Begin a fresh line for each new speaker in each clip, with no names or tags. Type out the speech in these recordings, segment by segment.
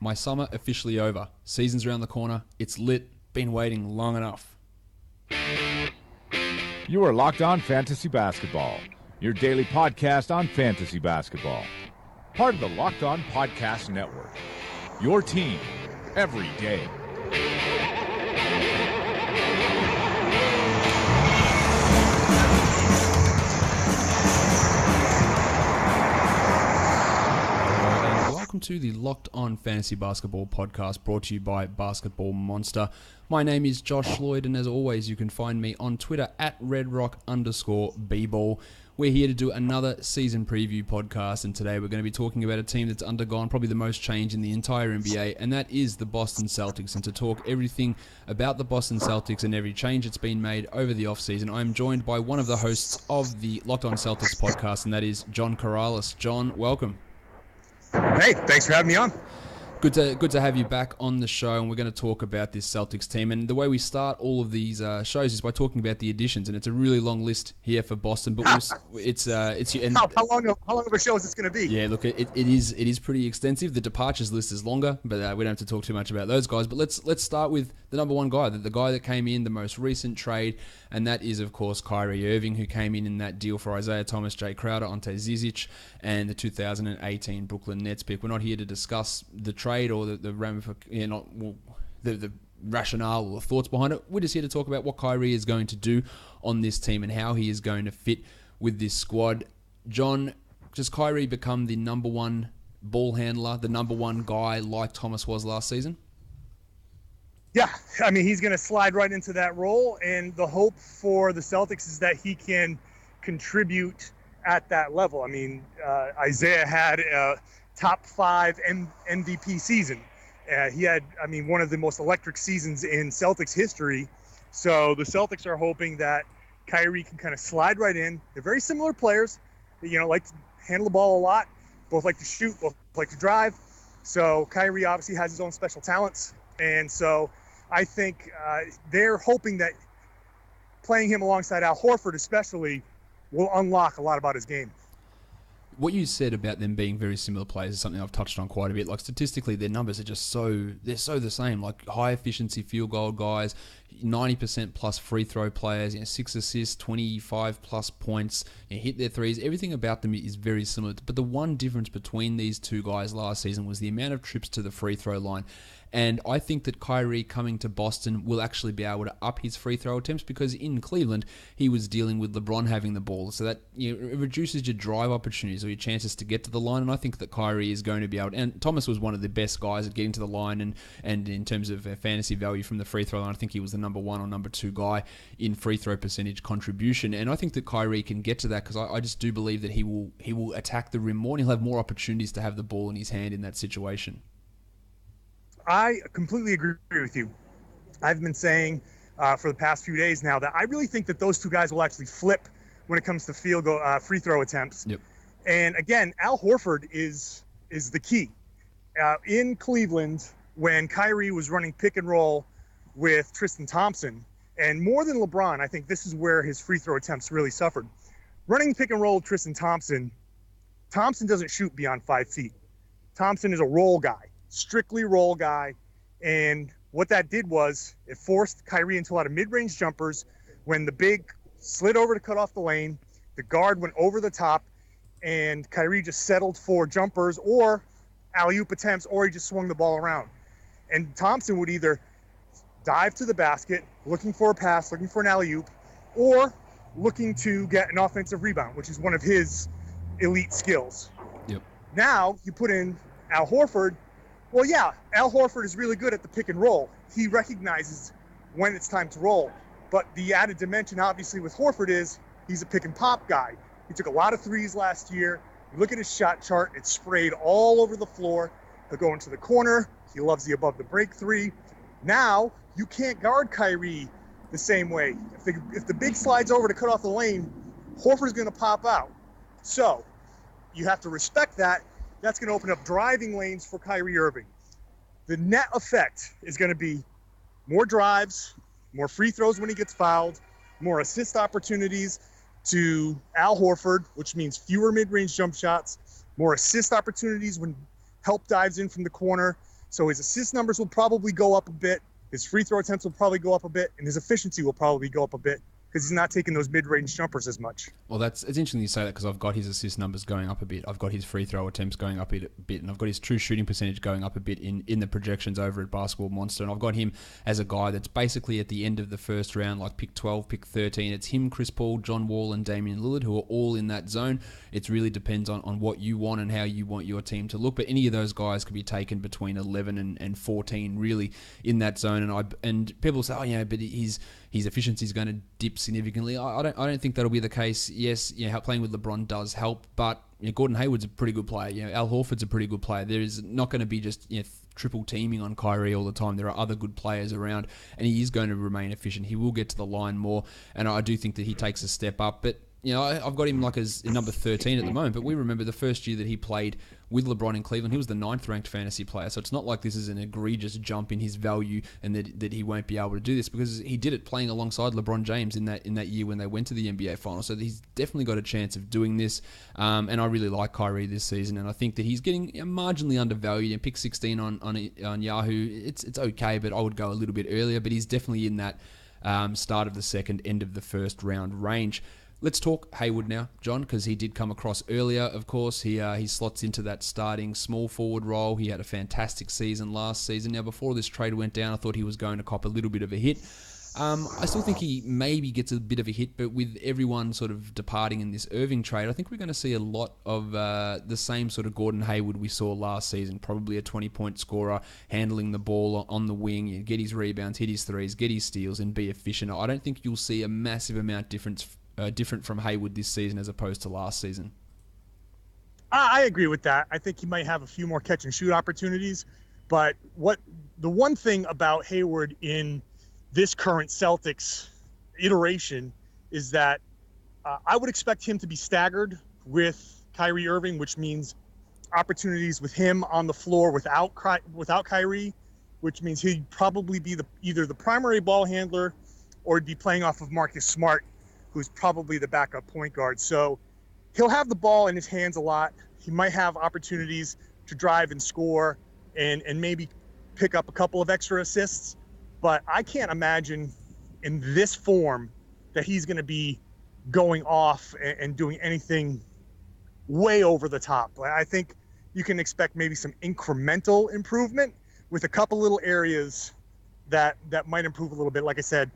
My summer officially over. Season's around the corner. It's lit. Been waiting long enough.
You are Locked On Fantasy Basketball, your daily podcast on fantasy basketball. Part of the Locked On Podcast Network. Your team every day.
Welcome to the Locked On Fantasy Basketball podcast brought to you by Basketball Monster. My name is Josh Lloyd, and as always, you can find me on Twitter at redrock_bball. We're here to do another season preview podcast, and today we're going to be talking about a team that's undergone probably the most change in the entire NBA, and that is the Boston Celtics. And to talk everything about the Boston Celtics and every change that's been made over the offseason, I'm joined by one of the hosts of the Locked On Celtics podcast, and that is John Karalis. John, welcome.
Hey, thanks for having me on.
Good to have you back on the show, and we're going to talk about this Celtics team. And the way we start all of these shows is by talking about the additions, and it's a really long list here for Boston. But it's and
how long of a show is this going to be?
Yeah, look, it is pretty extensive. The departures list is longer, but we don't have to talk too much about those guys. But let's start with the number one guy, the guy that came in the most recent trade, and that is of course Kyrie Irving, who came in that deal for Isaiah Thomas, Jay Crowder, Ante Zizic, and the 2018 Brooklyn Nets pick. We're not here to discuss the trade or the rationale or the thoughts behind it. We're just here to talk about what Kyrie is going to do on this team and how he is going to fit with this squad. John, does Kyrie become the number one ball handler, the number one guy like Thomas was last season?
Yeah, I mean, he's going to slide right into that role, and the hope for the Celtics is that he can contribute at that level. I mean, Isaiah had a top 5 MVP season. He had, one of the most electric seasons in Celtics history. So the Celtics are hoping that Kyrie can kind of slide right in. They're very similar players, like to handle the ball a lot, both like to shoot, both like to drive. So Kyrie obviously has his own special talents. And so I think they're hoping that playing him alongside Al Horford especially will unlock a lot about his game.
What you said about them being very similar players is something I've touched on quite a bit. Like statistically, their numbers are just they're so the same. Like high efficiency field goal guys, 90% plus free throw players, 6 assists, 25 plus points, hit their threes. Everything about them is very similar. But the one difference between these two guys last season was the amount of trips to the free throw line. And I think that Kyrie coming to Boston will actually be able to up his free throw attempts, because in Cleveland, he was dealing with LeBron having the ball. So that it reduces your drive opportunities or your chances to get to the line. And I think that Kyrie is going to be able to, and Thomas was one of the best guys at getting to the line and in terms of fantasy value from the free throw line, I think he was the number 1 or number 2 guy in free throw percentage contribution. And I think that Kyrie can get to that, because I just do believe that he will attack the rim more, and he'll have more opportunities to have the ball in his hand in that situation.
I completely agree with you. I've been saying for the past few days now that I really think that those two guys will actually flip when it comes to free throw attempts.
Yep.
And again, Al Horford is the key. In Cleveland, when Kyrie was running pick and roll with Tristan Thompson, and more than LeBron, I think this is where his free throw attempts really suffered. Running pick and roll with Tristan Thompson doesn't shoot beyond 5 feet. Thompson is a roll guy. Strictly roll guy, and what that did was it forced Kyrie into a lot of mid-range jumpers. When the big slid over to cut off the lane, the guard went over the top, and Kyrie just settled for jumpers or alley-oop attempts, or he just swung the ball around. And Thompson would either dive to the basket, looking for a pass, looking for an alley-oop, or looking to get an offensive rebound, which is one of his elite skills.
Yep.
Now you put in Al Horford. Well, yeah, Al Horford is really good at the pick and roll. He recognizes when it's time to roll. But the added dimension, obviously, with Horford is he's a pick and pop guy. He took a lot of threes last year. You look at his shot chart, it's sprayed all over the floor. He'll go into the corner. He loves the above the break three. Now, you can't guard Kyrie the same way. If the big slides over to cut off the lane, Horford's going to pop out. So you have to respect that. That's going to open up driving lanes for Kyrie Irving. The net effect is going to be more drives, more free throws when he gets fouled, more assist opportunities to Al Horford, which means fewer mid-range jump shots, more assist opportunities when help dives in from the corner. So his assist numbers will probably go up a bit. His free throw attempts will probably go up a bit, and his efficiency will probably go up a bit because he's not taking those mid-range jumpers as much.
Well, it's interesting you say that because I've got his assist numbers going up a bit. I've got his free throw attempts going up a bit, and I've got his true shooting percentage going up a bit in the projections over at Basketball Monster. And I've got him as a guy that's basically at the end of the first round, like pick 12, pick 13. It's him, Chris Paul, John Wall, and Damian Lillard, who are all in that zone. It really depends on what you want and how you want your team to look. But any of those guys could be taken between 11 and 14, really, in that zone. And people say, oh, yeah, but his efficiency is going to dip significantly. I don't think that'll be the case. Yes, playing with LeBron does help, but Gordon Hayward's a pretty good player. Al Horford's a pretty good player. There is not going to be just triple teaming on Kyrie all the time. There are other good players around, and he is going to remain efficient. He will get to the line more, and I do think that he takes a step up. But I've got him like as number 13 at the moment, but we remember the first year that he played with LeBron in Cleveland, he was the 9th ranked fantasy player. So it's not like this is an egregious jump in his value and that he won't be able to do this, because he did it playing alongside LeBron James in that year when they went to the NBA Finals. So he's definitely got a chance of doing this. And I really like Kyrie this season, and I think that he's getting marginally undervalued. And pick 16 on Yahoo, it's okay, but I would go a little bit earlier. But he's definitely in that start of the second, end of the first round range. Let's talk Hayward now, John, because he did come across earlier, of course. He slots into that starting small forward role. He had a fantastic season last season. Now, before this trade went down, I thought he was going to cop a little bit of a hit. I still think he maybe gets a bit of a hit, but with everyone sort of departing in this Irving trade, I think we're going to see a lot of the same sort of Gordon Hayward we saw last season. Probably a 20-point scorer, handling the ball on the wing, get his rebounds, hit his threes, get his steals, and be efficient. I don't think you'll see a massive amount different from Hayward this season as opposed to last season.
I agree with that. I think he might have a few more catch and shoot opportunities, but the one thing about Hayward in this current Celtics iteration is that I would expect him to be staggered with Kyrie Irving, which means opportunities with him on the floor without Kyrie, which means he'd probably be either the primary ball handler or he'd be playing off of Marcus Smart, who's probably the backup point guard. So he'll have the ball in his hands a lot. He might have opportunities to drive and score and maybe pick up a couple of extra assists. But I can't imagine in this form that he's going to be going off and doing anything way over the top. I think you can expect maybe some incremental improvement with a couple little areas that might improve a little bit. Like I said,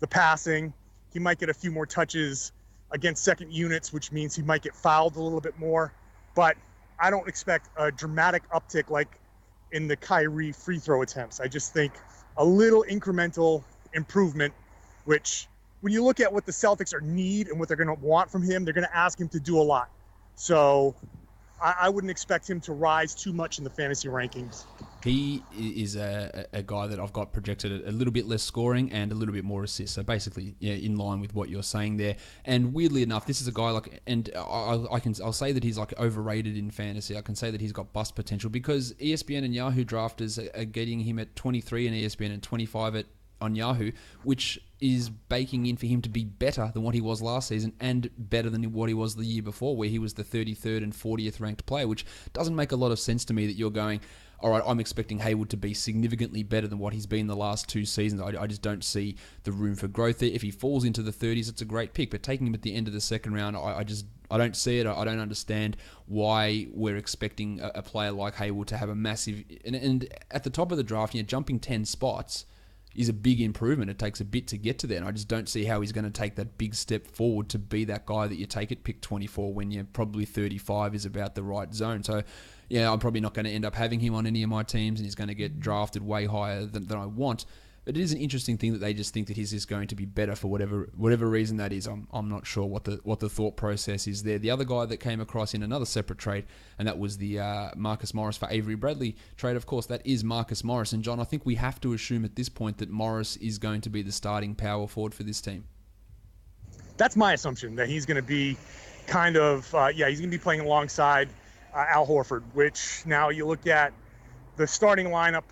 the passing. He might get a few more touches against second units, which means he might get fouled a little bit more. But I don't expect a dramatic uptick like in the Kyrie free throw attempts. I just think a little incremental improvement, which when you look at what the Celtics need and what they're going to want from him, they're going to ask him to do a lot. So I wouldn't expect him to rise too much in the fantasy rankings.
He is a guy that I've got projected a little bit less scoring and a little bit more assists. So basically, in line with what you're saying there. And weirdly enough, this is a guy I'll say that he's like overrated in fantasy. I can say that he's got bust potential because ESPN and Yahoo drafters are getting him at 23 in ESPN and 25 on Yahoo, which is baking in for him to be better than what he was last season and better than what he was the year before, where he was the 33rd and 40th ranked player, which doesn't make a lot of sense to me that you're going, all right, I'm expecting Hayward to be significantly better than what he's been the last two seasons. I just don't see the room for growth there. If he falls into the 30s, it's a great pick, but taking him at the end of the second round, I don't see it. I don't understand why we're expecting a player like Hayward to have a massive... And at the top of the draft, jumping 10 spots is a big improvement. It takes a bit to get to there, and I just don't see how he's going to take that big step forward to be that guy that you take at pick 24 when you're probably 35 is about the right zone. So, I'm probably not going to end up having him on any of my teams, and he's going to get drafted way higher than I want. But it is an interesting thing that they just think that he's just going to be better for whatever reason that is. I'm not sure what the thought process is there. The other guy that came across in another separate trade, and that was the Marcus Morris for Avery Bradley trade, of course, that is Marcus Morris. And John, I think we have to assume at this point that Morris is going to be the starting power forward for this team.
That's my assumption, that he's going to be kind of, he's going to be playing alongside Al Horford, which now you look at the starting lineup,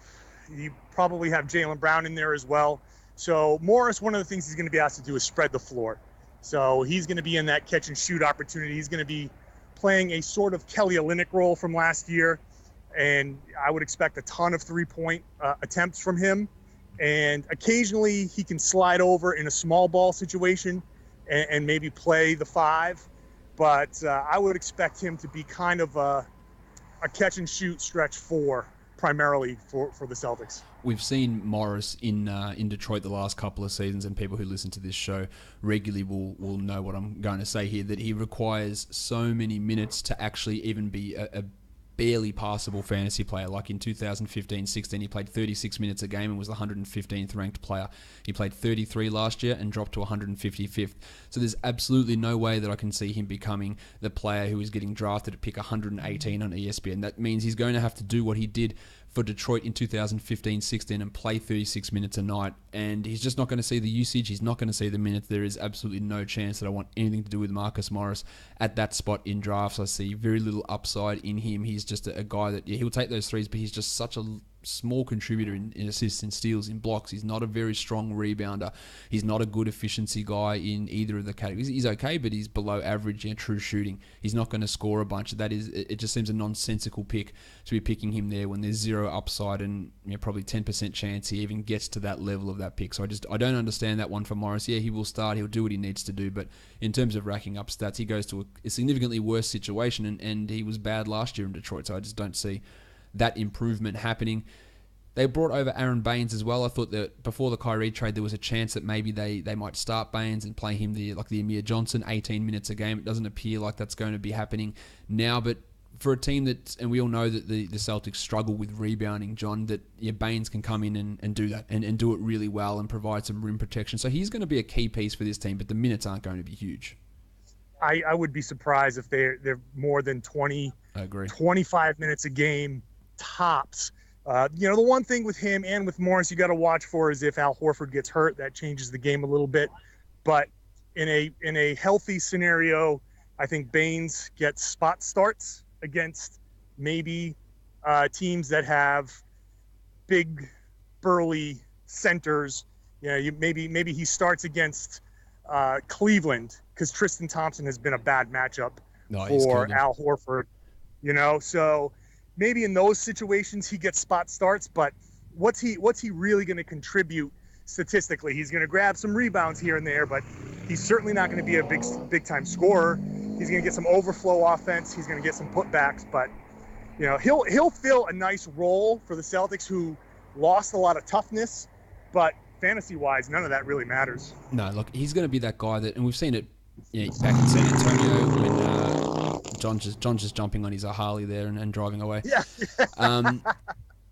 you probably have Jaylen Brown in there as well. So Morris, one of the things he's going to be asked to do is spread the floor. So he's going to be in that catch and shoot opportunity. He's going to be playing a sort of Kelly Olynyk role from last year. and I would expect a ton of three-point attempts from him. And occasionally he can slide over in a small ball situation and maybe play the 5. But I would expect him to be kind of a catch-and-shoot stretch 4 primarily for the Celtics.
We've seen Morris in Detroit the last couple of seasons, and people who listen to this show regularly will know what I'm going to say here, that he requires so many minutes to actually even be a barely passable fantasy player. Like in 2015-16, he played 36 minutes a game and was the 115th ranked player. He played 33 last year and dropped to 155th. So there's absolutely no way that I can see him becoming the player who is getting drafted at pick 118 on ESPN. That means he's going to have to do what he did for Detroit in 2015-16 and play 36 minutes a night, and he's just not going to see the usage. He's not going to see the minutes. There is absolutely no chance that I want anything to do with Marcus Morris at that spot in drafts. I see very little upside in him. He's just a guy that, yeah, he'll take those threes, but he's just such a small contributor in assists and steals, in blocks. He's not a very strong rebounder. He's not a good efficiency guy in either of the categories. He's okay, but he's below average in true shooting. He's not going to score a bunch. It just seems a nonsensical pick to be picking him there when there's zero upside and, you know, probably 10% chance he even gets to that level of that pick. So I don't understand that one for Morris. Yeah, he will start. He'll do what he needs to do, but in terms of racking up stats, he goes to a significantly worse situation, and he was bad last year in Detroit. So I just don't see that improvement happening. They brought over Aaron Baines as well. I thought that before the Kyrie trade, there was a chance that maybe they might start Baines and play him the Amir Johnson, 18 minutes a game. It doesn't appear like that's going to be happening now, but for a team that, and we all know that the Celtics struggle with rebounding, John, that Baines can come in and do that and do it really well and provide some rim protection. So he's going to be a key piece for this team, but the minutes aren't going to be huge.
I would be surprised if they're more than 20,
I agree.
25 minutes a game tops. The one thing with him and with Morris you got to watch for is if Al Horford gets hurt. That changes the game a little bit. But in a healthy scenario, I think Baines gets spot starts against maybe teams that have big, burly centers. Maybe he starts against Cleveland because Tristan Thompson has been a bad matchup for Al Horford. So maybe in those situations he gets spot starts, but what's he really going to contribute statistically? He's going to grab some rebounds here and there, but he's certainly not going to be a big time scorer. He's going to get some overflow offense. He's going to get some putbacks, but he'll fill a nice role for the Celtics, who lost a lot of toughness, but fantasy-wise, none of that really matters.
No, look, he's going to be that guy that, and we've seen it back in San Antonio when John's just jumping on his Harley there and driving away.
Yeah.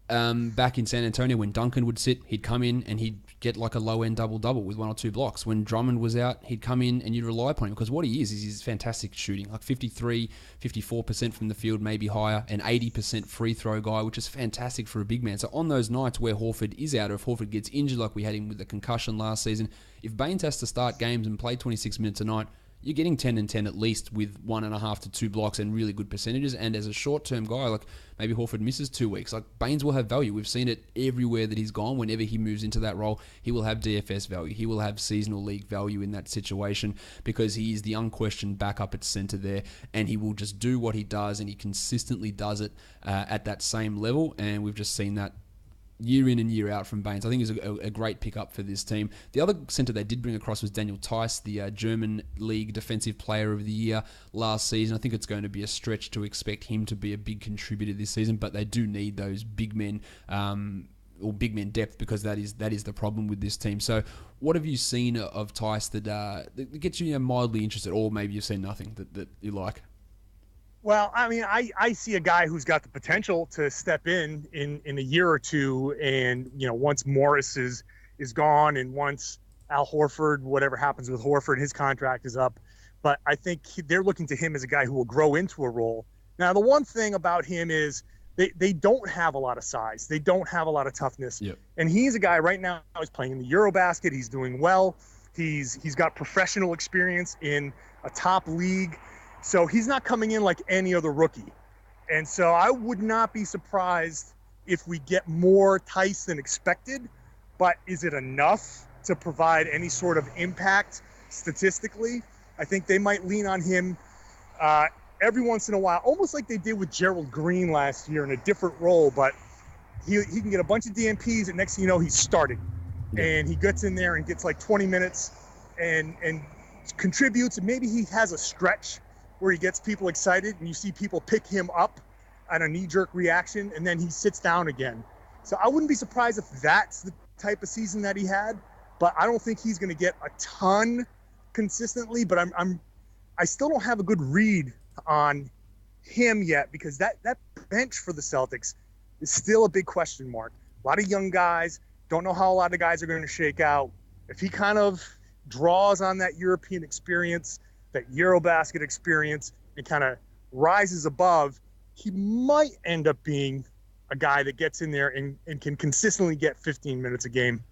Back in San Antonio when Duncan would sit, he'd come in and he'd get like a low-end double-double with 1 or 2 blocks. When Drummond was out, he'd come in and you'd rely upon him because what he is he's fantastic shooting, like 53, 54% from the field, maybe higher, an 80% free throw guy, which is fantastic for a big man. So on those nights where Horford is out, or if Horford gets injured like we had him with the concussion last season, if Baines has to start games and play 26 minutes a night, you're getting 10 and 10 at least with 1.5 to 2 blocks and really good percentages. And as a short-term guy, like maybe Horford misses 2 weeks, like Baines will have value. We've seen it everywhere that he's gone. Whenever he moves into that role, he will have DFS value. He will have seasonal league value in that situation because he is the unquestioned backup at center there, and he will just do what he does, and he consistently does it at that same level. And we've just seen that year in and year out from Baines. I think he's a great pickup for this team. The other centre they did bring across was Daniel Tice, the German League Defensive Player of the Year last season. I think it's going to be a stretch to expect him to be a big contributor this season, but they do need those big men or big men depth because that is the problem with this team. So what have you seen of Tice that gets you mildly interested, or maybe you've seen nothing that you like?
Well, I mean, I see a guy who's got the potential to step in a year or two, and once Morris is gone, and once Al Horford, whatever happens with Horford, his contract is up. But I think they're looking to him as a guy who will grow into a role. Now, the one thing about him is they don't have a lot of size, they don't have a lot of toughness,
yep.
And he's a guy right now who's playing in the Eurobasket. He's doing well. He's got professional experience in a top league. So he's not coming in like any other rookie. And so I would not be surprised if we get more Tice than expected. But is it enough to provide any sort of impact statistically? I think they might lean on him every once in a while, almost like they did with Gerald Green last year in a different role, but he can get a bunch of DNPs, and next thing you know, he's starting. Yeah. And he gets in there and gets like 20 minutes and contributes, and maybe he has a stretch where he gets people excited, and you see people pick him up on a knee-jerk reaction, and then he sits down again. So I wouldn't be surprised if that's the type of season that he had, but I don't think he's going to get a ton consistently, but I still don't have a good read on him yet, because that bench for the Celtics is still a big question mark. A lot of young guys, don't know how a lot of guys are going to shake out. If he kind of draws on that European experience, that Eurobasket experience, and kind of rises above, he might end up being a guy that gets in there and can consistently get 15 minutes a game.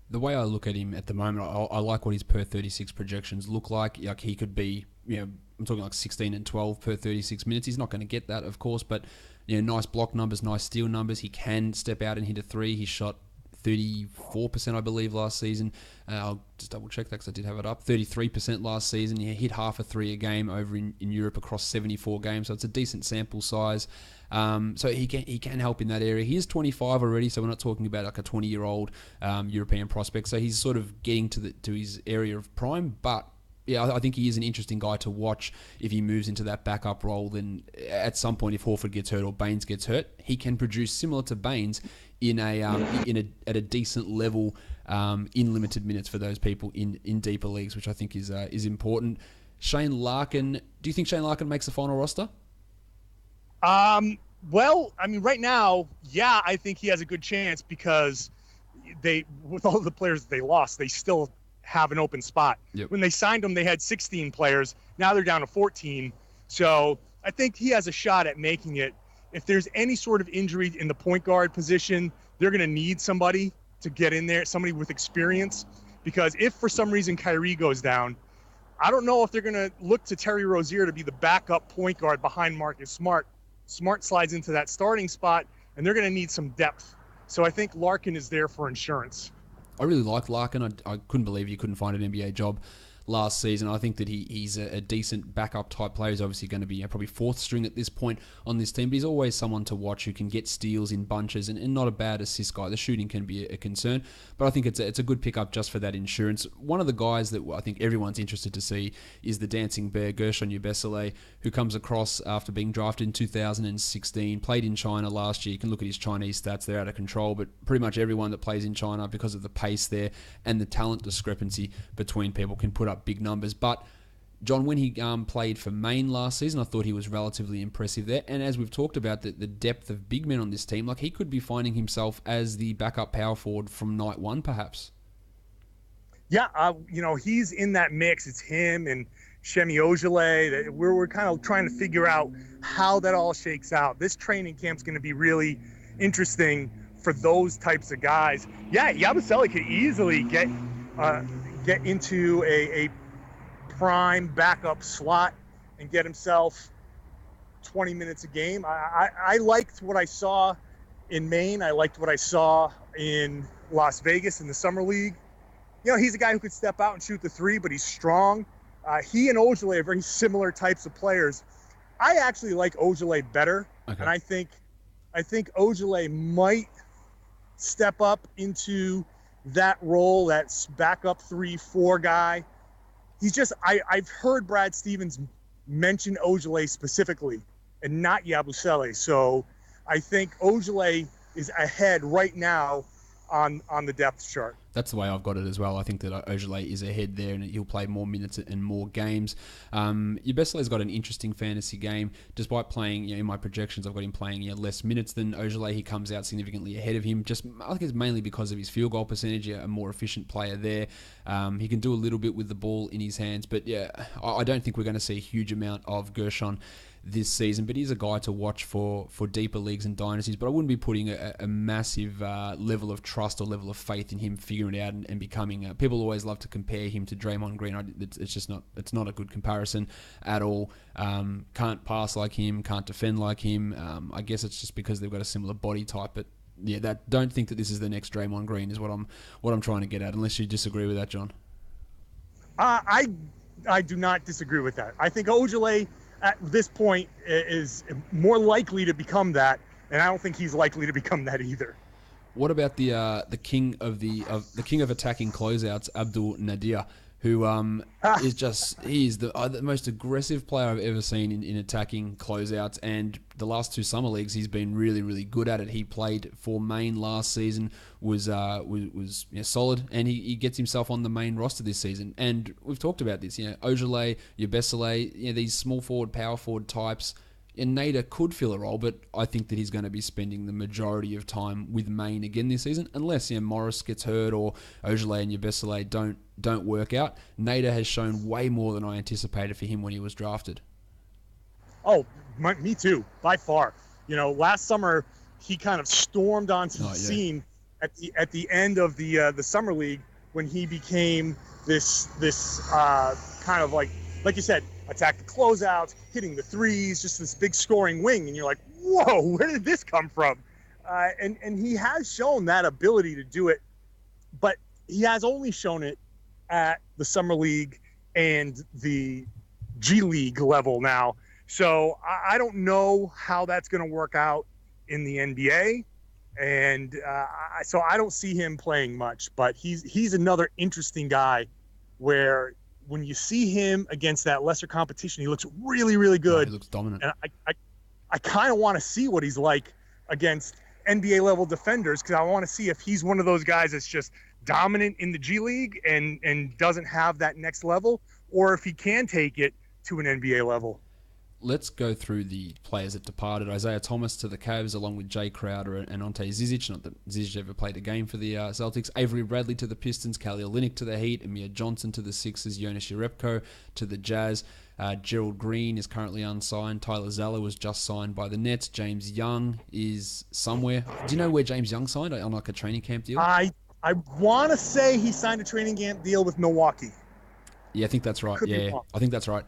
The way I look at him at the moment, I like what his per 36 projections look like. Like he could be, I'm talking like 16 and 12 per 36 minutes. He's not going to get that, of course, but nice block numbers, nice steal numbers. He can step out and hit a three. He shot 34%, I believe, last season. I'll just double check that because I did have it up. 33% last season. He hit half a three a game over in Europe across 74 games, so it's a decent sample size. So he can help in that area. He is 25 already, so we're not talking about like a 20-year-old European prospect. So he's sort of getting to his area of prime, but yeah, I think he is an interesting guy to watch if he moves into that backup role. Then at some point, if Horford gets hurt or Baines gets hurt, he can produce similar to Baines at a decent level in limited minutes for those people in deeper leagues, which I think is important. Shane Larkin, do you think Shane Larkin makes the final roster?
Well, I mean, right now, yeah, I think he has a good chance because with all the players that they lost, they still have an open spot.
Yep.
When they signed him, they had 16 players. Now they're down to 14. So I think he has a shot at making it. If there's any sort of injury in the point guard position, they're going to need somebody to get in there, somebody with experience. Because if for some reason Kyrie goes down, I don't know if they're going to look to Terry Rozier to be the backup point guard behind Marcus Smart. Smart slides into that starting spot, and they're going to need some depth. So I think Larkin is there for insurance.
I really like Larkin. I couldn't believe he couldn't find an NBA job last season. I think that he's a decent backup type player. He's obviously going to be probably fourth string at this point on this team, but he's always someone to watch who can get steals in bunches and not a bad assist guy. The shooting can be a concern, but I think it's a good pickup just for that insurance. One of the guys that I think everyone's interested to see is the dancing bear, Gershon Yabusele, who comes across after being drafted in 2016, played in China last year. You can look at his Chinese stats, they're out of control, but pretty much everyone that plays in China, because of the pace there and the talent discrepancy between people, can put up big numbers. But John, when he played for Maine last season, I thought he was relatively impressive there. And as we've talked about, the depth of big men on this team, like he could be finding himself as the backup power forward from night one, perhaps.
Yeah, he's in that mix. It's him and Shemi Ojale. We're kind of trying to figure out how that all shakes out. This training camp's going to be really interesting for those types of guys. Yeah, Yabusele could easily get into a prime backup slot and get himself 20 minutes a game. I liked what I saw in Maine. I liked what I saw in Las Vegas in the Summer League. He's a guy who could step out and shoot the three, but he's strong. He and Ojale are very similar types of players. I actually like Ojale better, and I think Ojale might step up into that role, that backup 3-4 guy. He's just, I've heard Brad Stevens mention Ojale specifically and not Yabusele. So I think Ojale is ahead right now on the depth chart.
That's the way I've got it as well. I think that Ojale is ahead there and he'll play more minutes and more games. Yabusele's got an interesting fantasy game. Despite playing, in my projections, I've got him playing less minutes than Ojale. He comes out significantly ahead of him. I think it's mainly because of his field goal percentage, a more efficient player there. He can do a little bit with the ball in his hands. But yeah, I don't think we're going to see a huge amount of Gershon this season, but he's a guy to watch for deeper leagues and dynasties. But I wouldn't be putting a massive level of trust or level of faith in him figuring it out and becoming. People always love to compare him to Draymond Green. It's just not. It's not a good comparison at all. Can't pass like him. Can't defend like him. I guess it's just because they've got a similar body type. But yeah, don't think that this is the next Draymond Green is what I'm trying to get at. Unless you disagree with that, John.
I do not disagree with that. I think Ojale. at this point is more likely to become that, and I don't think he's likely to become that either.
What about the king of attacking closeouts, Abdul Nadir, who he's the most aggressive player I've ever seen in attacking closeouts, and the last two summer leagues he's been really, really good at it. He played for Maine last season, was solid, and he gets himself on the main roster this season. And we've talked about this, Ojale, Yabesele, these small forward, power forward types. And Nader could fill a role, but I think that he's going to be spending the majority of time with Maine again this season, unless Morris gets hurt or Ojale and Yabesele don't work out. Nader has shown way more than I anticipated for him when he was drafted.
Oh, me too, by far. Last summer he kind of stormed onto the scene at the end of the summer league when he became this kind of like you said, attack the closeouts, hitting the threes, just this big scoring wing, and you're like, whoa, where did this come from? And he has shown that ability to do it, but he has only shown it at the summer league and the G League level now. So I don't know how that's going to work out in the NBA, and so I don't see him playing much. But he's another interesting guy where when you see him against that lesser competition, he looks really, really good.
He looks dominant.
And I kind of want to see what he's like against NBA level defenders, because I want to see if he's one of those guys that's just dominant in the G League and doesn't have that next level, or if he can take it to an NBA level.
Let's go through the players that departed. Isaiah Thomas to the Cavs, along with Jay Crowder and Ante Zizic. Not that Zizic ever played a game for the Celtics. Avery Bradley to the Pistons. Kelly Olynyk to the Heat. Amir Johnson to the Sixers. Jonas Jerebko to the Jazz. Gerald Green is currently unsigned. Tyler Zeller was just signed by the Nets. James Young is somewhere. Do you know where James Young signed? On like a training camp deal?
I want to say he signed a training camp deal with Milwaukee.
Yeah, I think that's right. I think that's right.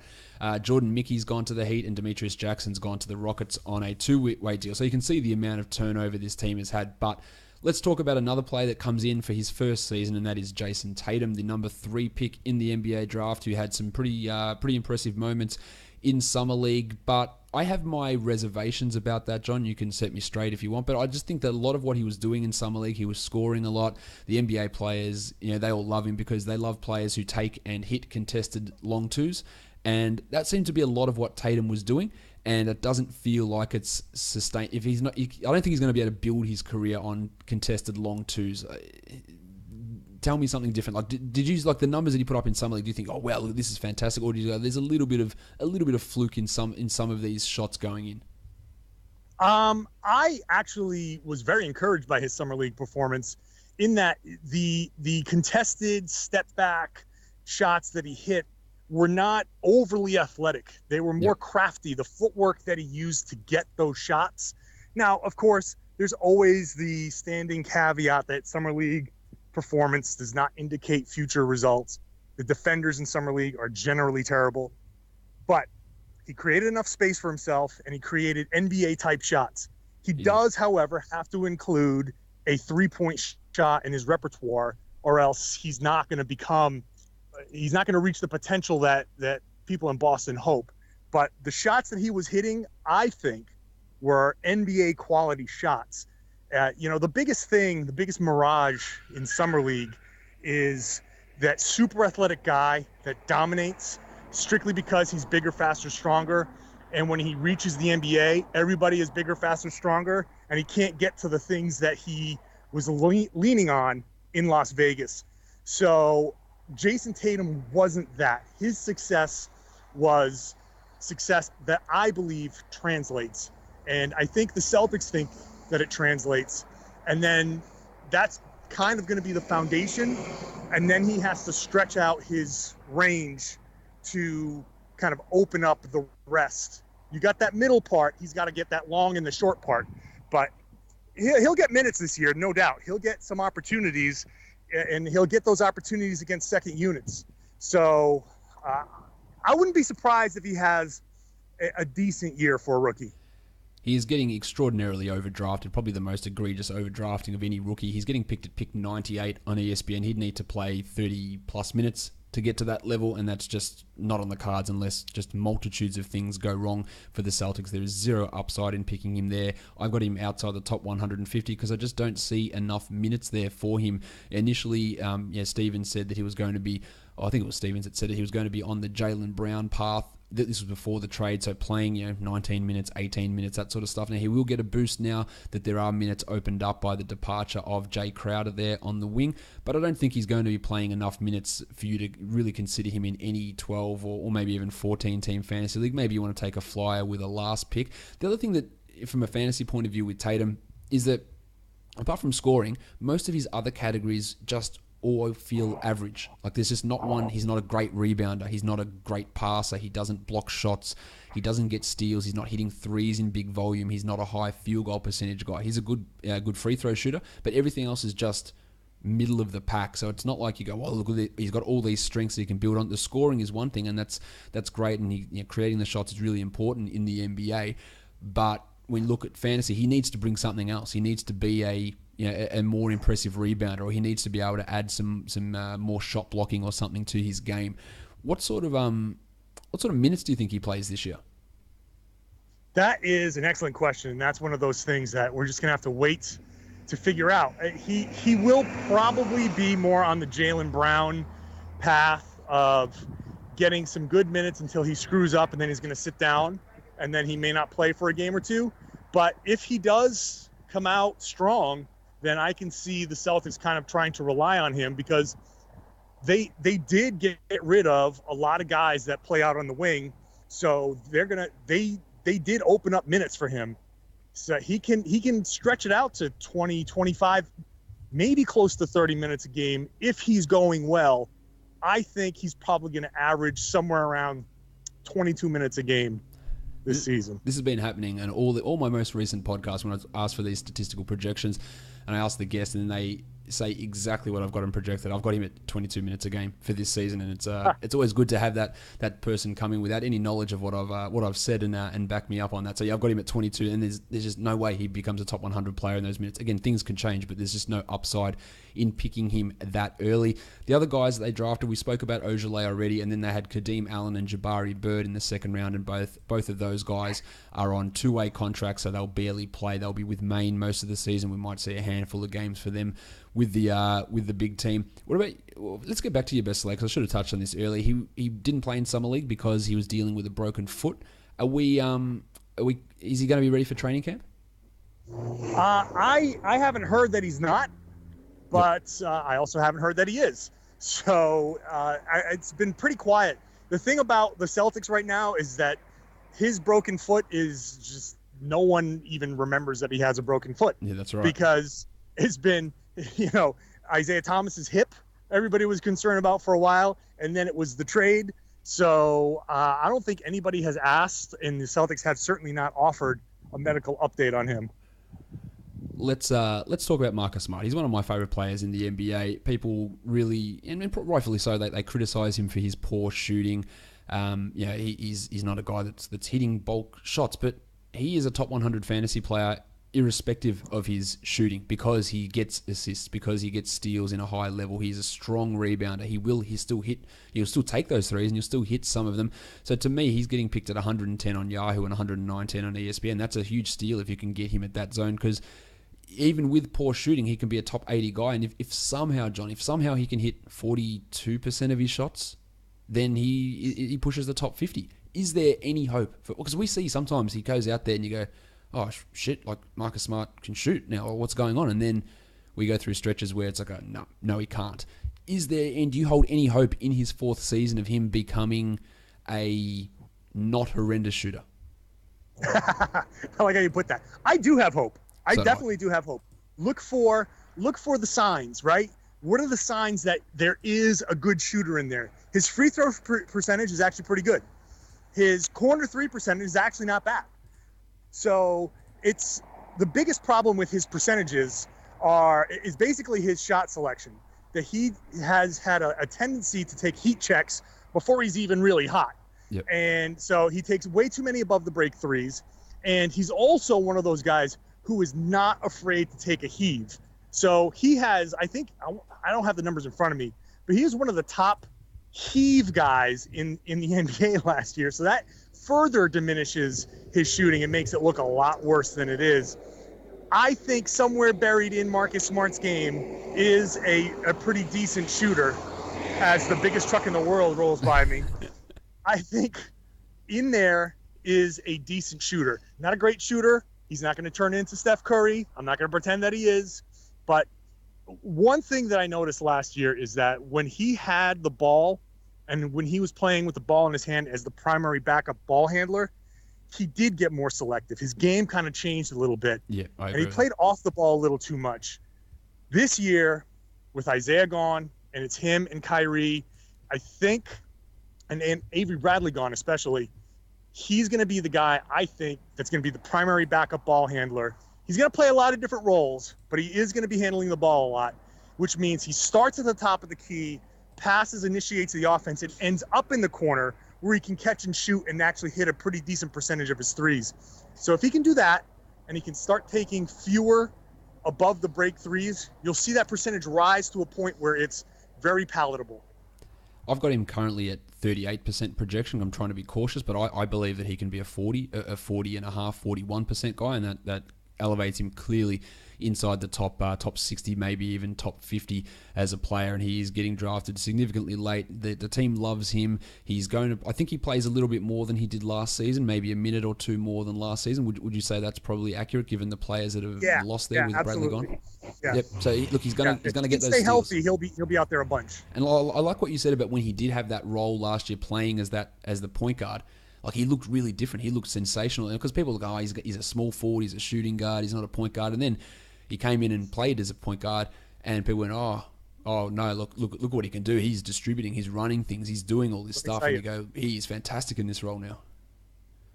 Jordan Mickey's gone to the Heat, and Demetrius Jackson's gone to the Rockets on a two-way deal. So you can see the amount of turnover this team has had. But let's talk about another player that comes in for his first season, and that is Jason Tatum, the number 3 pick in the NBA draft, who had some pretty impressive moments in Summer League. But I have my reservations about that, John. You can set me straight if you want, but I just think that a lot of what he was doing in Summer League, he was scoring a lot. The NBA players, they all love him because they love players who take and hit contested long twos, and that seemed to be a lot of what Tatum was doing, and it doesn't feel like it's sustained. If he's not, I don't think he's going to be able to build his career on contested long twos. Tell me something different. Like, did you like the numbers that he put up in Summer League? Do you think, oh wow, look, this is fantastic, or do you go, there's a little bit of fluke in some of these shots going in?
I actually was very encouraged by his Summer League performance, in that the contested step back shots that he hit were not overly athletic. They were more crafty. The footwork that he used to get those shots. Now, of course, there's always the standing caveat that Summer League performance does not indicate future results. The defenders in Summer League are generally terrible, but he created enough space for himself and he created NBA type shots. He does, however, have to include a 3-point shot in his repertoire, or else he's not going to reach the potential that people in Boston hope. But the shots that he was hitting, I think, were NBA quality shots. The biggest mirage in Summer League is that super athletic guy that dominates strictly because he's bigger, faster, stronger. And when he reaches the NBA, everybody is bigger, faster, stronger, and he can't get to the things that he was leaning on in Las Vegas. So Jason Tatum wasn't that. His success was success that I believe translates. And I think the Celtics think that it translates. And then that's kind of going to be the foundation. And then he has to stretch out his range to kind of open up the rest. You got that middle part. He's got to get that long and the short part. But he'll get minutes this year, no doubt. He'll get some opportunities, and he'll get those opportunities against second units. So I wouldn't be surprised if he has a decent year for a rookie.
He's getting extraordinarily overdrafted, probably the most egregious overdrafting of any rookie. He's getting picked at pick 98 on ESPN. He'd need to play 30-plus minutes to get to that level, and that's just not on the cards unless just multitudes of things go wrong for the Celtics. There is zero upside in picking him there. I've got him outside the top 150 because I just don't see enough minutes there for him. Initially, Stevens said that he was going to be, I think it was Stevens that said that he was going to be on the Jaylen Brown path. This was before the trade, so playing 19 minutes, 18 minutes, that sort of stuff. Now, he will get a boost now that there are minutes opened up by the departure of Jay Crowder there on the wing, but I don't think he's going to be playing enough minutes for you to really consider him in any 12 or maybe even 14-team fantasy league. Maybe you want to take a flyer with a last pick. The other thing that, from a fantasy point of view with Tatum, is that apart from scoring, most of his other categories just all feel average. Like there's just not one. He's not a great rebounder. He's not a great passer. He doesn't block shots. He doesn't get steals. He's not hitting threes in big volume. He's not a high field goal percentage guy. He's a good free throw shooter, but everything else is just middle of the pack. So it's not like you go, well, look, he's got all these strengths that he can build on. The scoring is one thing, and that's great, and creating the shots is really important in the NBA. But when you look at fantasy, he needs to bring something else. He needs to be a more impressive rebounder, or he needs to be able to add some more shot blocking or something to his game. What sort of minutes do you think he plays this year?
That is an excellent question, and that's one of those things that we're just gonna have to wait to figure out. He will probably be more on the Jaylen Brown path of getting some good minutes until he screws up, and then he's gonna sit down, and then he may not play for a game or two. But if he does come out strong, then I can see the Celtics kind of trying to rely on him, because they did get rid of a lot of guys that play out on the wing. So they did open up minutes for him. So he can stretch it out to 20, 25, maybe close to 30 minutes a game if he's going well. I think he's probably going to average somewhere around 22 minutes a game this season.
This has been happening, and all my most recent podcasts, when I asked for these statistical projections, and I asked the guests, and they say exactly what I've got him projected. I've got him at 22 minutes a game for this season, and it's always good to have that person coming without any knowledge of what I've said and back me up on that. So yeah, I've got him at 22, and there's just no way he becomes a top 100 player in those minutes. Again, things can change, but there's just no upside in picking him that early. The other guys that they drafted, we spoke about Ojale already, and then they had Kadeem Allen and Jabari Bird in the second round, and both of those guys are on two-way contracts, so they'll barely play. They'll be with Maine most of the season. We might see a handful of games for them with the big team. Let's get back to your best select, because I should have touched on this earlier. He didn't play in Summer League because he was dealing with a broken foot. Is he going to be ready for training camp?
I haven't heard that he's not, but I also haven't heard that he is. So it's been pretty quiet. The thing about the Celtics right now is that his broken foot is just, no one even remembers that he has a broken foot.
Yeah, that's right.
Because it's been, Isaiah Thomas's hip, everybody was concerned about for a while, and then it was the trade. So I don't think anybody has asked, and the Celtics have certainly not offered a medical update on him.
Let's talk about Marcus Smart. He's one of my favorite players in the NBA. People really, and rightfully so, they criticize him for his poor shooting. He's not a guy that's hitting bulk shots, but he is a top 100 fantasy player irrespective of his shooting, because he gets assists, because he gets steals in a high level. He's a strong rebounder. He'll still take those threes, and he'll still hit some of them. So to me, he's getting picked at 110 on Yahoo and 119 on ESPN. That's a huge steal if you can get him at that zone, because even with poor shooting, he can be a top 80 guy. And if somehow he can hit 42% of his shots, then he pushes the top 50. Is there any hope? Because we see sometimes he goes out there and you go, oh shit, like Marcus Smart can shoot now, or what's going on? And then we go through stretches where it's like, no, he can't. And do you hold any hope in his fourth season of him becoming a not horrendous shooter?
I like how you put that. I do have hope. I definitely do have hope. Look for the signs, right? What are the signs that there is a good shooter in there? His free throw percentage is actually pretty good. His corner three percentage is actually not bad. So it's the biggest problem with his percentages is basically his shot selection. That he has had a tendency to take heat checks before he's even really hot.
Yep.
And so he takes way too many above the break threes. And he's also one of those guys who is not afraid to take a heave. So he has, I think, I don't have the numbers in front of me, but he is one of the top heave guys in the NBA last year. So that further diminishes his shooting and makes it look a lot worse than it is. I think somewhere buried in Marcus Smart's game is a pretty decent shooter as the biggest truck in the world rolls by me. I think in there is a decent shooter. Not a great shooter. He's not going to turn into Steph Curry. I'm not going to pretend that he is. But one thing that I noticed last year is that when he had the ball and when he was playing with the ball in his hand as the primary backup ball handler, he did get more selective. His game kind of changed a little bit.
Yeah, I agree.
And he played off the ball a little too much. This year, with Isaiah gone, and it's him and Kyrie, I think, and Avery Bradley gone especially, he's going to be the guy, I think, that's going to be the primary backup ball handler. He's going to play a lot of different roles, but he is going to be handling the ball a lot, which means he starts at the top of the key, passes, initiates the offense, and ends up in the corner where he can catch and shoot and actually hit a pretty decent percentage of his threes. So if he can do that, and he can start taking fewer above the break threes, you'll see that percentage rise to a point where it's very palatable.
I've got him currently at 38% projection. I'm trying to be cautious, but I believe that he can be a 40 and a half, 41% guy, and that elevates him clearly inside the top 60, maybe even top 50 as a player, and he is getting drafted significantly late. The team loves him. I think he plays a little bit more than he did last season, maybe a minute or two more than last season. Would you say that's probably accurate given the players that have lost there with
absolutely.
Bradley gone?
Yeah.
Yep. So look, he's gonna get those.
Stay
steals.
healthy. He'll be out there a bunch.
And I like what you said about when he did have that role last year, playing as the point guard. Like, he looked really different. He looked sensational. Because people go, he's a small forward, he's a shooting guard, he's not a point guard. And then he came in and played as a point guard, and people went, oh no, look what he can do. He's distributing, he's running things, he's doing all this stuff. And you go, he's fantastic in this role now.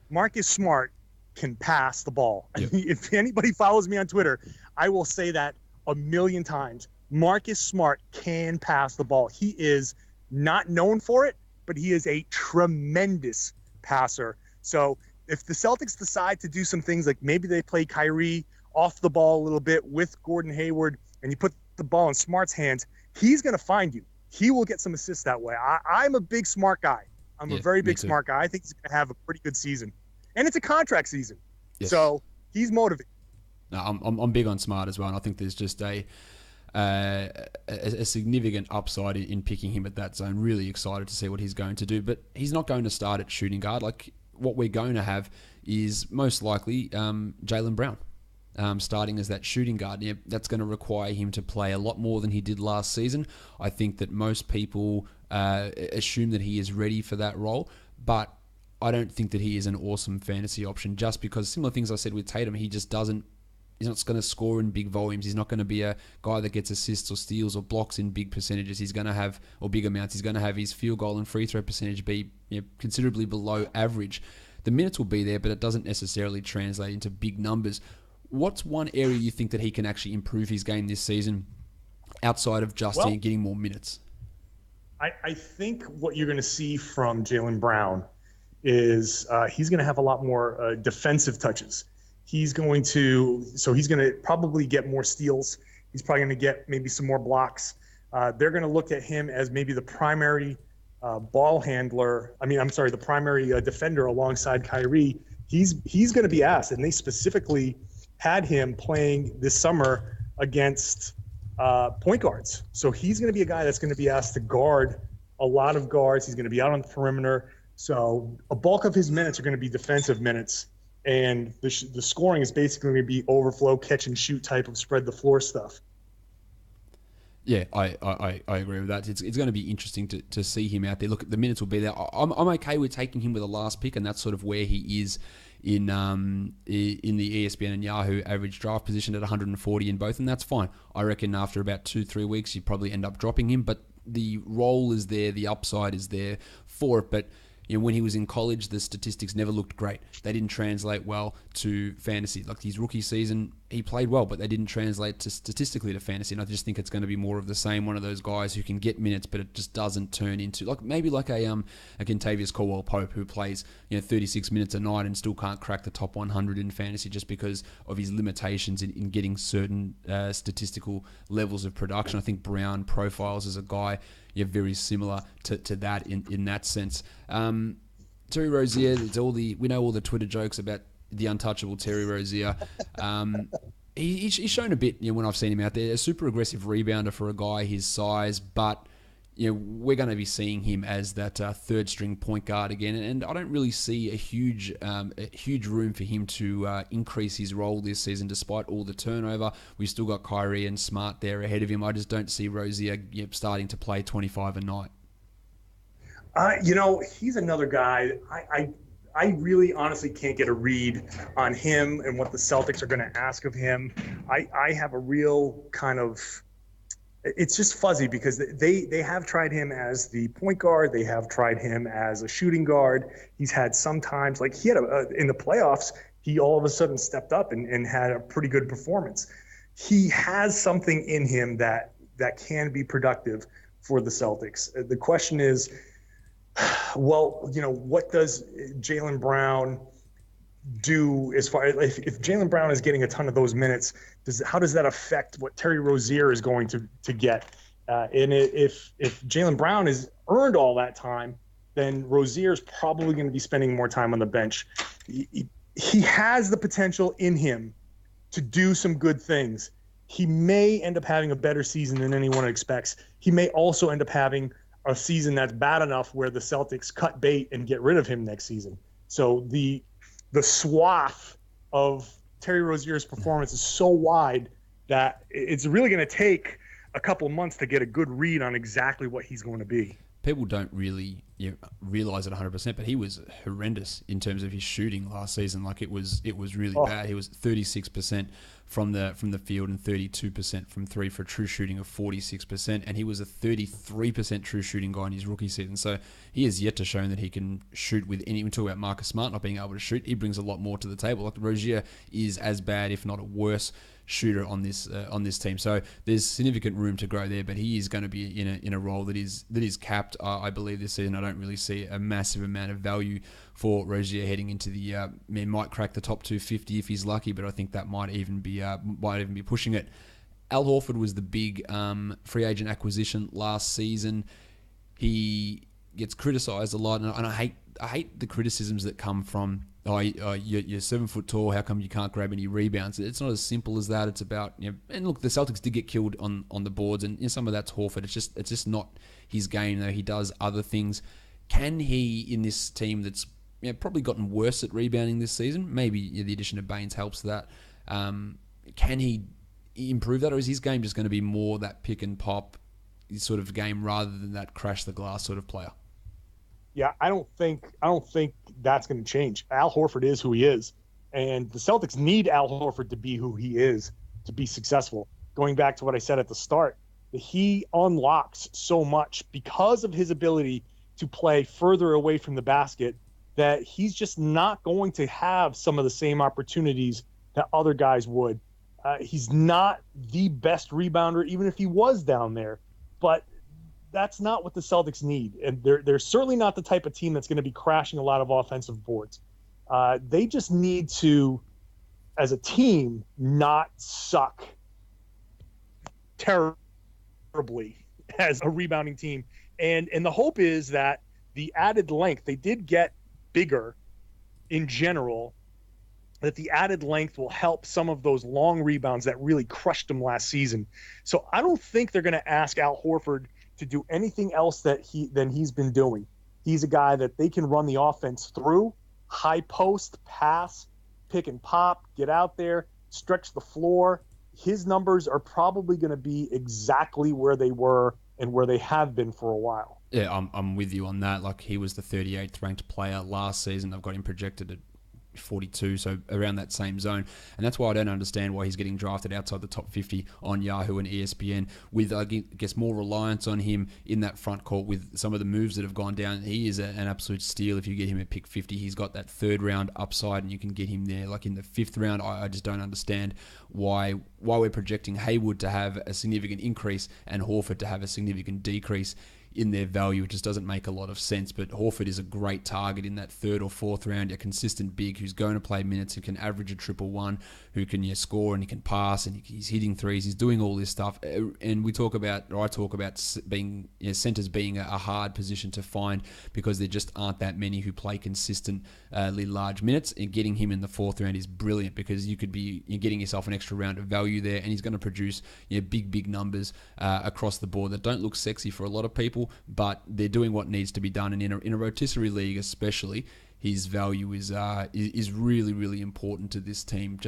Marcus Smart can pass the ball.
Yep.
If anybody follows me on Twitter, I will say that a million times. Marcus Smart can pass the ball. He is not known for it, but he is a tremendous passer. So if the Celtics decide to do some things like maybe they play Kyrie off the ball a little bit with Gordon Hayward and you put the ball in Smart's hands, he's going to find you. He will get some assists that way. I'm a big Smart guy. I'm a very big Smart guy. I think he's going to have a pretty good season. And it's a contract season. Yes. So he's motivated.
No, I'm big on Smart as well, and I think there's just a significant upside in picking him at that zone. Really excited to see what he's going to do, but he's not going to start at shooting guard. Like, what we're going to have is most likely Jaylen Brown starting as that shooting guard. Yeah, that's going to require him to play a lot more than he did last season. I think that most people assume that he is ready for that role, but I don't think that he is an awesome fantasy option, just because similar things I said with Tatum, he just doesn't. He's not going to score in big volumes. He's not going to be a guy that gets assists or steals or blocks in big percentages. He's going to have, or big amounts. He's going to have his field goal and free throw percentage be considerably below average. The minutes will be there, but it doesn't necessarily translate into big numbers. What's one area you think that he can actually improve his game this season outside of just getting more minutes?
I think what you're going to see from Jaylen Brown is he's going to have a lot more defensive touches. He's going to probably get more steals. He's probably going to get maybe some more blocks. They're going to look at him as maybe the primary ball handler. The primary defender alongside Kyrie. He's going to be asked, and they specifically had him playing this summer against point guards. So he's going to be a guy that's going to be asked to guard a lot of guards. He's going to be out on the perimeter. So a bulk of his minutes are going to be defensive minutes. And the scoring is basically going to be overflow, catch and shoot type of spread the floor stuff.
Yeah, I agree with that. It's going to be interesting to see him out there. Look, the minutes will be there. I'm okay with taking him with a last pick, and that's sort of where he is in the ESPN and Yahoo average draft position at 140 in both, and that's fine. I reckon after about 2-3 weeks, you probably end up dropping him, but the role is there, the upside is there for it, but when he was in college, the statistics never looked great. They didn't translate well to fantasy. Like his rookie season, he played well, but they didn't translate statistically to fantasy. And I just think it's going to be more of the same. One of those guys who can get minutes, but it just doesn't turn into a Kentavious Caldwell-Pope who plays 36 minutes a night and still can't crack the top 100 in fantasy just because of his limitations in getting certain statistical levels of production. I think Brown profiles as a guy very similar to that in that sense. Terry Rozier, we know all the Twitter jokes about the untouchable Terry Rozier. He's shown a bit, when I've seen him out there, a super aggressive rebounder for a guy his size, but we're going to be seeing him as that third string point guard again, and I don't really see a huge room for him to increase his role this season, despite all the turnover. We've still got Kyrie and Smart there ahead of him. I just don't see Rozier starting to play 25 a night.
He's another guy. I really honestly can't get a read on him and what the Celtics are going to ask of him. I have a real kind of, it's just fuzzy because they have tried him as the point guard. They have tried him as a shooting guard. He's had sometimes, like he had in the playoffs, he all of a sudden stepped up and had a pretty good performance. He has something in him that can be productive for the Celtics. The question is, well, what does Jaylen Brown do as far as if Jaylen Brown is getting a ton of those minutes? How does that affect what Terry Rozier is going to get? And if Jaylen Brown has earned all that time, then Rozier is probably going to be spending more time on the bench. He has the potential in him to do some good things. He may end up having a better season than anyone expects. He may also end up having a season that's bad enough where the Celtics cut bait and get rid of him next season. So the swath of Terry Rozier's performance is so wide that it's really going to take a couple months to get a good read on exactly what he's going to be.
People don't really realize it 100%, but he was horrendous in terms of his shooting last season. Like it was really bad. He was 36% from the field and 32% from three for a true shooting of 46%, and he was a 33% true shooting guy in his rookie season. So he has yet to show that he can shoot with any. We talk about Marcus Smart not being able to shoot. He brings a lot more to the table. Like Rozier is as bad, if not a worse shooter on this team. So there's significant room to grow there, but he is going to be in a role that is capped. I believe this season. I don't really see a massive amount of value for Rozier heading into the. He might crack the top 250 if he's lucky, but I think that might even be pushing it. Al Horford was the big free agent acquisition last season. He gets criticised a lot, and I hate the criticisms that come from. You're 7 foot tall. How come you can't grab any rebounds? It's not as simple as that. It's about and look, the Celtics did get killed on the boards, and some of that's Horford. It's just not his game though. He does other things. Can he, in this team that's probably gotten worse at rebounding this season? Maybe the addition of Baines helps that. Can he improve that, or is his game just going to be more that pick and pop sort of game rather than that crash the glass sort of player?
Yeah, I don't think that's going to change. Al Horford is who he is, and the Celtics need Al Horford to be who he is to be successful. Going back to what I said at the start, he unlocks so much because of his ability to play further away from the basket that he's just not going to have some of the same opportunities that other guys would. He's not the best rebounder, even if he was down there, but that's not what the Celtics need. And they're certainly not the type of team that's going to be crashing a lot of offensive boards. They just need to, as a team, not suck terribly as a rebounding team. And the hope is that the added length, they did get bigger in general, that the added length will help some of those long rebounds that really crushed them last season. So I don't think they're going to ask Al Horford to do anything else than he's been doing. He's a guy that they can run the offense through, high post, pass, pick and pop, get out there, stretch the floor. His numbers are probably going to be exactly where they were and where they have been for a while.
Yeah, I'm with you on that. Like, he was the 38th ranked player last season. I've got him projected at 42, so around that same zone. And that's why I don't understand why he's getting drafted outside the top 50 on Yahoo and ESPN with, I guess, more reliance on him in that front court with some of the moves that have gone down. He is an absolute steal if you get him at pick 50. He's got that third round upside and you can get him there. Like in the fifth round, I just don't understand why we're projecting Hayward to have a significant increase and Horford to have a significant decrease in their value. It just doesn't make a lot of sense. But Horford is a great target in that third or fourth round, a consistent big who's going to play minutes, who can average a 1-1, who can score and he can pass and he's hitting threes. He's doing all this stuff. And I talk about being centers being a hard position to find because there just aren't that many who play consistently large minutes. And getting him in the fourth round is brilliant because you're getting yourself an extra round of value there, and he's going to produce big numbers across the board that don't look sexy for a lot of people, but they're doing what needs to be done. And in a rotisserie league especially, his value is really, really important to this team,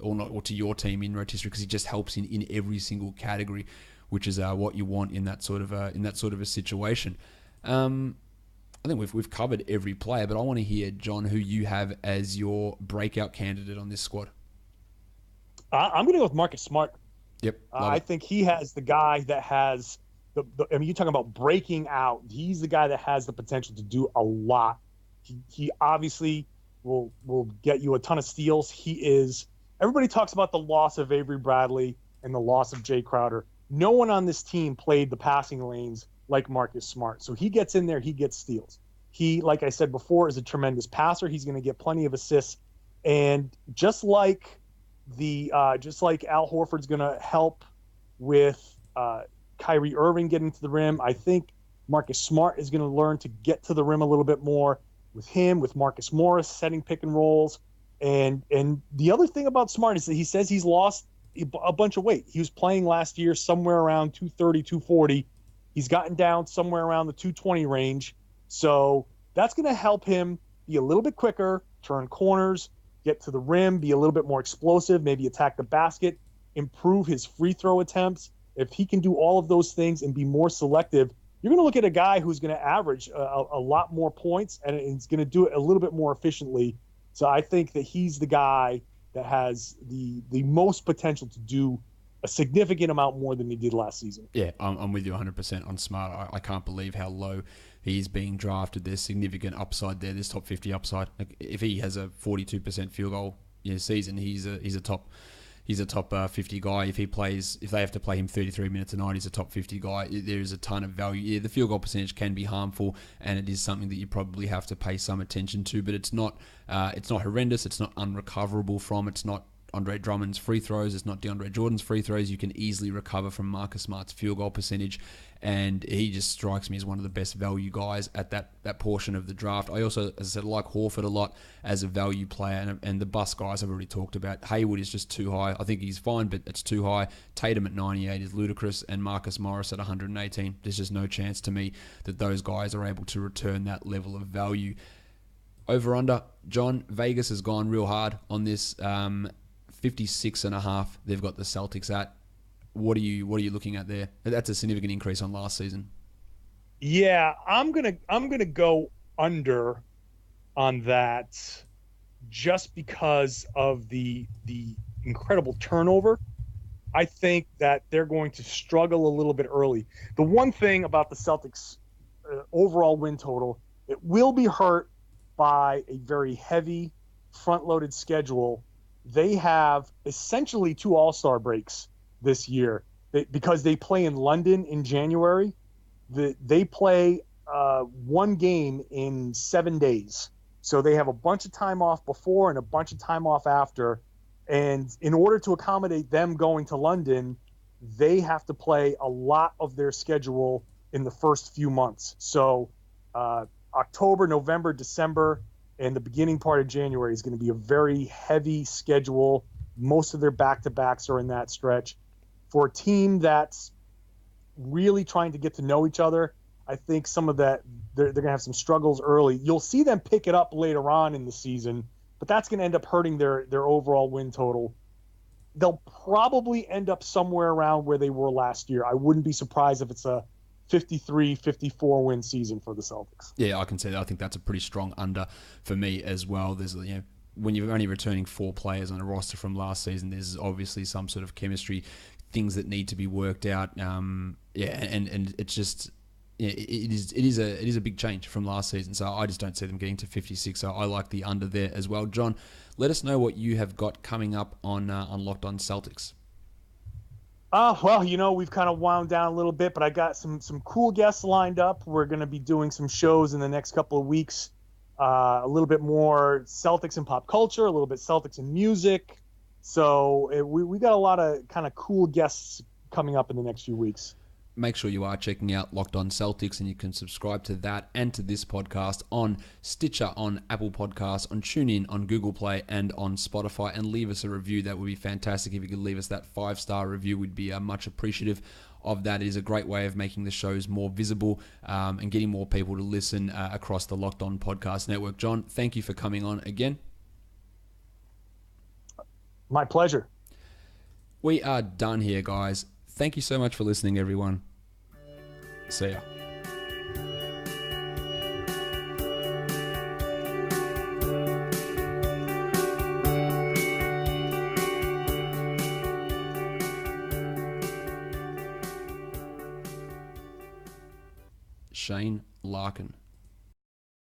or to your team in rotisserie, because he just helps in every single category, which is what you want in that sort of a situation. I think we've covered every player, but I want to hear, John, who you have as your breakout candidate on this squad.
I'm going to go with Marcus Smart.
Yep.
I think he has the guy that has you're talking about breaking out. He's the guy that has the potential to do a lot. He obviously will get you a ton of steals. Everybody talks about the loss of Avery Bradley and the loss of Jay Crowder. No one on this team played the passing lanes like Marcus Smart. So he gets in there, he gets steals. He, like I said before, is a tremendous passer. He's going to get plenty of assists. And just like Al Horford's going to help with Kyrie Irving getting to the rim, I think Marcus Smart is going to learn to get to the rim a little bit more with him, with Marcus Morris setting pick and rolls. And the other thing about Smart is that he says he's lost a bunch of weight. He was playing last year somewhere around 230, 240. He's gotten down somewhere around the 220 range. So that's going to help him be a little bit quicker, turn corners, get to the rim, be a little bit more explosive, maybe attack the basket, improve his free throw attempts. If he can do all of those things and be more selective, you're going to look at a guy who's going to average a lot more points, and he's going to do it a little bit more efficiently. So I think that he's the guy that has the most potential to do a significant amount more than he did last season.
Yeah, I'm with you 100% on Smart. I can't believe how low he is being drafted. There's significant upside there. There's top 50 upside. Like, if he has a 42% field goal season, he's a top 50 guy. If they have to play him 33 minutes a night, he's a top 50 guy. There is a ton of value. Yeah, the field goal percentage can be harmful, and it is something that you probably have to pay some attention to. But it's not horrendous. It's not unrecoverable from. It's not Andre Drummond's free throws. It's not DeAndre Jordan's free throws. You can easily recover from Marcus Smart's field goal percentage, and he just strikes me as one of the best value guys at that portion of the draft. I also, as I said, like Horford a lot as a value player, and the bust guys I've already talked about. Hayward is just too high. I think he's fine, but it's too high. Tatum at 98 is ludicrous, and Marcus Morris at 118. There's just no chance to me that those guys are able to return that level of value. Over under, John, Vegas has gone real hard on this. 56.5 they've got the Celtics at. What are you looking at there? That's a significant increase on last season.
Yeah, I'm gonna go under on that just because of the incredible turnover. I think that they're going to struggle a little bit early. The one thing about the Celtics overall win total, it will be hurt by a very heavy front-loaded schedule. They have essentially 2 all-star breaks this year because they play in London in January. They play one game in 7 days. So they have a bunch of time off before and a bunch of time off after. And in order to accommodate them going to London, they have to play a lot of their schedule in the first few months. So October, November, December, and the beginning part of January is going to be a very heavy schedule. Most of their back-to-backs are in that stretch. For a team that's really trying to get to know each other, I think some of that, they're going to have some struggles early. You'll see them pick it up later on in the season, but that's going to end up hurting their overall win total. They'll probably end up somewhere around where they were last year. I wouldn't be surprised if it's a 53, 54 win season for the Celtics.
Yeah, I can say that. I think that's a pretty strong under for me as well. There's, when you're only returning 4 players on a roster from last season, there's obviously some sort of chemistry, things that need to be worked out. And it's just, it is a big change from last season. So I just don't see them getting to 56. So I like the under there as well. John, let us know what you have got coming up on Locked On Celtics.
Well, we've kind of wound down a little bit, but I got some cool guests lined up. We're going to be doing some shows in the next couple of weeks. A little bit more Celtics and pop culture, a little bit Celtics and music. So we got a lot of kind of cool guests coming up in the next few weeks.
Make sure you are checking out Locked On Celtics, and you can subscribe to that and to this podcast on Stitcher, on Apple Podcasts, on TuneIn, on Google Play, and on Spotify, and leave us a review. That would be fantastic. If you could leave us that 5-star review, we'd be much appreciative of that. It is a great way of making the shows more visible and getting more people to listen across the Locked On Podcast Network. John, thank you for coming on again.
My pleasure.
We are done here, guys. Thank you so much for listening, everyone. See ya. Shane Larkin.